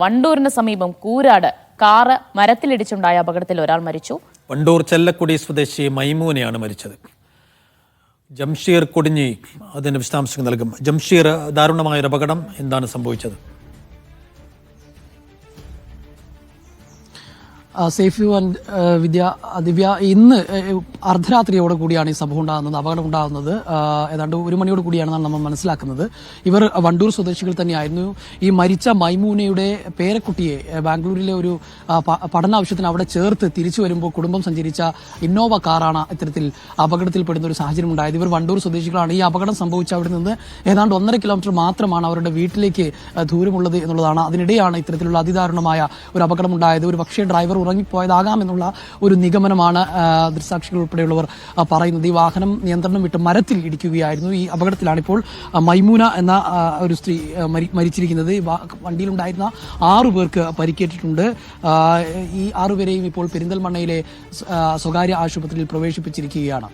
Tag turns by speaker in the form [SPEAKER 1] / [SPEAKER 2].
[SPEAKER 1] വണ്ടൂരിന് സമീപം കൂരാട് കാറ് മരത്തിലിടിച്ചുണ്ടായ അപകടത്തിൽ ഒരാൾ മരിച്ചു.
[SPEAKER 2] വണ്ടൂർ ചെല്ലക്കുടി സ്വദേശി മൈമൂനയാണ് മരിച്ചത്. ജംഷീർ കൊടിഞ്ഞി അതിന്റെ വിശദാംശങ്ങൾ നൽകും. ജംഷീർ, ദാരുണമായൊരു അപകടം, എന്താണ് സംഭവിച്ചത്?
[SPEAKER 3] സേഫ്യു ആൻഡ് ദിവ്യ, ഇന്ന് അർദ്ധരാത്രിയോട് കൂടിയാണ് ഈ സംഭവം ഉണ്ടാകുന്നത്, അപകടം ഉണ്ടാകുന്നത്. ഏതാണ്ട് 1 മണിയോട് കൂടിയാണെന്നാണ് നമ്മൾ മനസ്സിലാക്കുന്നത്. ഇവർ വണ്ടൂർ സ്വദേശികൾ തന്നെയായിരുന്നു. ഈ മരിച്ച മൈമൂനയുടെ പേരക്കുട്ടിയെ ബാംഗ്ലൂരിലെ ഒരു പഠനാവശ്യത്തിന് അവിടെ ചേർത്ത് തിരിച്ചു വരുമ്പോൾ കുടുംബം സഞ്ചരിച്ച ഇന്നോവ കാറാണ് ഇത്തരത്തിൽ അപകടത്തിൽപ്പെടുന്ന ഒരു സാഹചര്യം ഉണ്ടായത്. ഇവർ വണ്ടൂർ സ്വദേശികളാണ്. ഈ അപകടം സംഭവിച്ച അവിടെ നിന്ന് ഏതാണ്ട് 1.5 കിലോമീറ്റർ മാത്രമാണ് അവരുടെ വീട്ടിലേക്ക് ദൂരമുള്ളത് എന്നുള്ളതാണ്. അതിനിടെയാണ് ഇത്തരത്തിലുള്ള അതിദാരുണമായ ഒരു അപകടം ഉണ്ടായത്. ഒരു പക്ഷേ ഡ്രൈവർ ഉറങ്ങിപ്പോയതാകാമെന്നുള്ള ഒരു നിഗമനമാണ് ദൃക്സാക്ഷികൾ ഉൾപ്പെടെയുള്ളവർ പറയുന്നത്. ഈ വാഹനം നിയന്ത്രണം വിട്ട് മരത്തിൽ ഇടിക്കുകയായിരുന്നു. ഈ അപകടത്തിലാണിപ്പോൾ മൈമൂന എന്ന ഒരു സ്ത്രീ മരിച്ചിരിക്കുന്നത്. വണ്ടിയിലുണ്ടായിരുന്ന 6 പേർക്ക് പരിക്കേറ്റിട്ടുണ്ട്. ഈ 6 പേരെയും ഇപ്പോൾ പെരിന്തൽമണ്ണയിലെ സ്വകാര്യ ആശുപത്രിയിൽ പ്രവേശിപ്പിച്ചിരിക്കുകയാണ്.